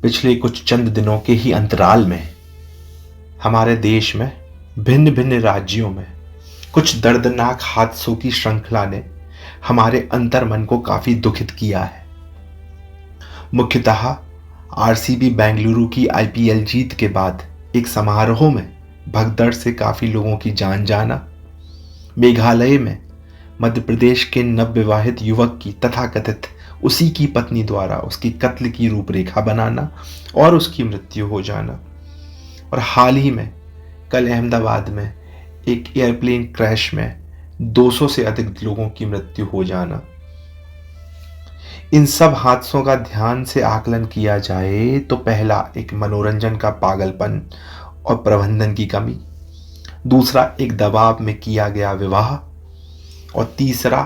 पिछले कुछ चंद दिनों के ही अंतराल में हमारे देश में भिन्न भिन्न राज्यों में कुछ दर्दनाक हादसों की श्रृंखला ने हमारे अंतर्मन को काफी दुखित किया है। मुख्यतः आरसीबी बेंगलुरु की आईपीएल जीत के बाद एक समारोह में भगदड़ से काफी लोगों की जान जाना, मेघालय में मध्य प्रदेश के नवविवाहित युवक की तथाकथित उसी की पत्नी द्वारा उसकी कत्ल की रूपरेखा बनाना और उसकी मृत्यु हो जाना, और हाल ही में कल अहमदाबाद में एक एयरप्लेन क्रैश में 200 से अधिक लोगों की मृत्यु हो जाना। इन सब हादसों का ध्यान से आकलन किया जाए तो पहला एक मनोरंजन का पागलपन और प्रबंधन की कमी, दूसरा एक दबाव में किया गया विवाह, और तीसरा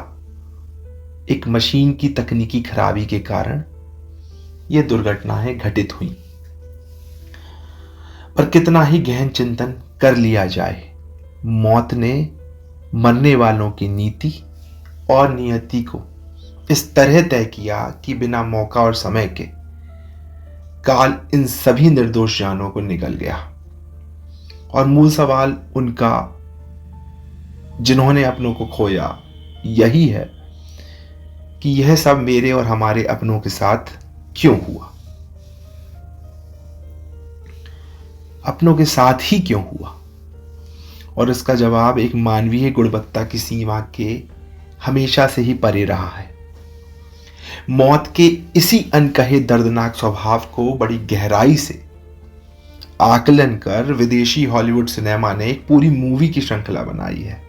एक मशीन की तकनीकी खराबी के कारण ये दुर्घटनाएं घटित हुई। पर कितना ही गहन चिंतन कर लिया जाए, मौत ने मरने वालों की नीति और नियति को इस तरह तय किया कि बिना मौका और समय के काल इन सभी निर्दोष जानों को निगल गया। और मूल सवाल उनका जिन्होंने अपनों को खोया यही है कि यह सब मेरे और हमारे अपनों के साथ क्यों हुआ, अपनों के साथ ही क्यों हुआ। और इसका जवाब एक मानवीय गुणवत्ता की सीमा के हमेशा से ही परे रहा है। मौत के इसी अनकहे दर्दनाक स्वभाव को बड़ी गहराई से आकलन कर विदेशी हॉलीवुड सिनेमा ने एक पूरी मूवी की श्रृंखला बनाई है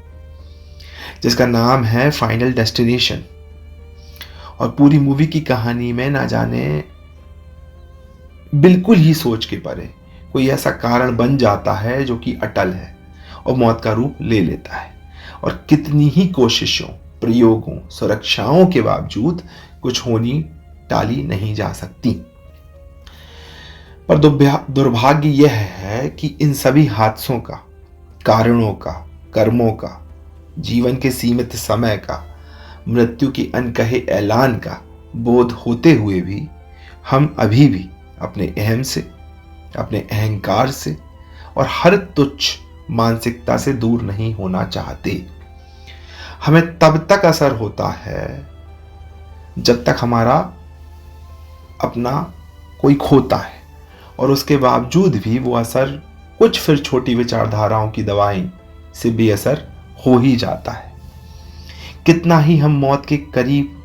जिसका नाम है फाइनल डेस्टिनेशन। और पूरी मूवी की कहानी में ना जाने बिल्कुल ही सोच के परे कोई ऐसा कारण बन जाता है जो कि अटल है और मौत का रूप ले लेता है, और कितनी ही कोशिशों, प्रयोगों, सुरक्षाओं के बावजूद कुछ होनी टाली नहीं जा सकती। पर दुर्भाग्य यह है कि इन सभी हादसों का, कारणों का, कर्मों का, जीवन के सीमित समय का, मृत्यु के अनकहे ऐलान का बोध होते हुए भी हम अभी भी अपने अहम से, अपने अहंकार से और हर तुच्छ मानसिकता से दूर नहीं होना चाहते। हमें तब तक असर होता है जब तक हमारा अपना कोई खोता है, और उसके बावजूद भी वो असर कुछ फिर छोटी विचारधाराओं की दवाई से बेअसर हो ही जाता है। कितना ही हम मौत के करीब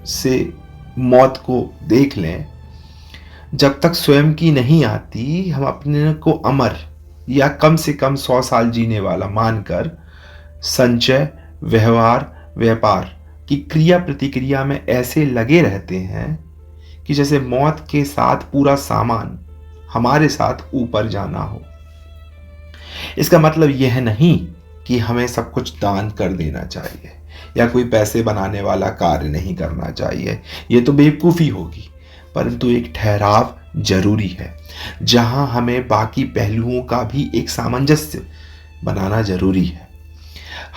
से मौत को देख लें, जब तक स्वयं की नहीं आती हम अपने को अमर या कम से कम 100 साल जीने वाला मानकर संचय, व्यवहार, व्यापार की क्रिया प्रतिक्रिया में ऐसे लगे रहते हैं कि जैसे मौत के साथ पूरा सामान हमारे साथ ऊपर जाना हो। इसका मतलब यह नहीं कि हमें सब कुछ दान कर देना चाहिए या कोई पैसे बनाने वाला कार्य नहीं करना चाहिए, यह तो बेवकूफ़ी होगी। परंतु एक ठहराव जरूरी है जहां हमें बाकी पहलुओं का भी एक सामंजस्य बनाना जरूरी है।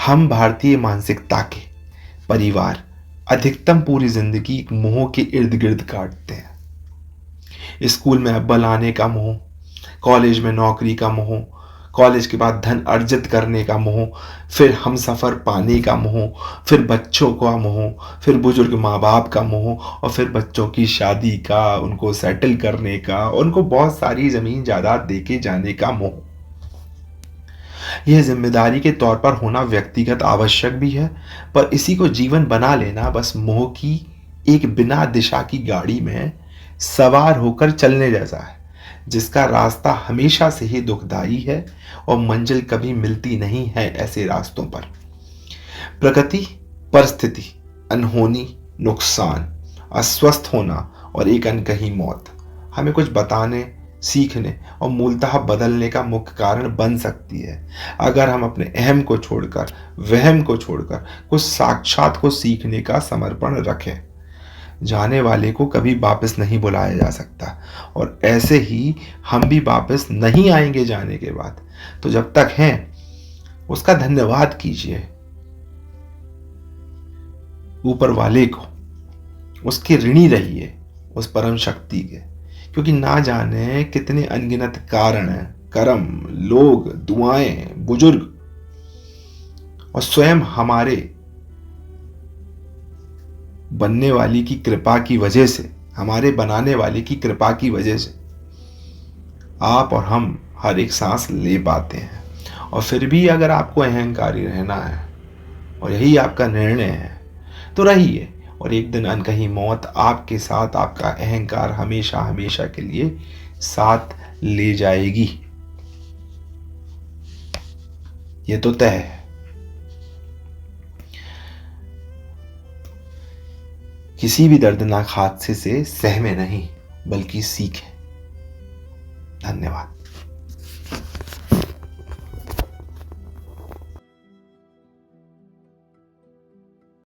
हम भारतीय मानसिकता के परिवार अधिकतम पूरी जिंदगी मोह के इर्द गिर्द काटते हैं। स्कूल में अव्वल आने का मोह, कॉलेज में नौकरी का मोह, कॉलेज के बाद धन अर्जित करने का मोह, फिर हम सफ़र पाने का मोह, फिर बच्चों का मोह, फिर बुजुर्ग माँ बाप का मोह, और फिर बच्चों की शादी का, उनको सेटल करने का, उनको बहुत सारी ज़मीन जायदाद देके जाने का मोह। यह जिम्मेदारी के तौर पर होना व्यक्तिगत आवश्यक भी है, पर इसी को जीवन बना लेना बस मोह की एक बिना दिशा की गाड़ी में सवार होकर चलने जैसा है, जिसका रास्ता हमेशा से ही दुखदाई है और मंजिल कभी मिलती नहीं है। ऐसे रास्तों पर प्रकृति, परिस्थिति, अनहोनी, नुकसान, अस्वस्थ होना और एक अनकही मौत हमें कुछ बताने, सीखने और मूलतः बदलने का मुख्य कारण बन सकती है, अगर हम अपने अहम को छोड़कर, वहम को छोड़कर कुछ साक्षात को सीखने का समर्पण रखें। जाने वाले को कभी वापस नहीं बुलाया जा सकता, और ऐसे ही हम भी वापस नहीं आएंगे जाने के बाद। तो जब तक हैं उसका धन्यवाद कीजिए, ऊपर वाले को उसके ऋणी रहिए, उस परम शक्ति के, क्योंकि ना जाने कितने अनगिनत कारण, कर्म, लोग, दुआएं, बुजुर्ग और स्वयं हमारे बनने वाली की कृपा की वजह से, हमारे बनाने वाले की कृपा की वजह से आप और हम हर एक सांस ले पाते हैं। और फिर भी अगर आपको अहंकारी रहना है और यही आपका निर्णय है तो रहिए, और एक दिन अनकही मौत आपके साथ आपका अहंकार हमेशा हमेशा के लिए साथ ले जाएगी। ये तो तय है। किसी भी दर्दनाक हादसे से सहमे नहीं, बल्कि सीखें। धन्यवाद।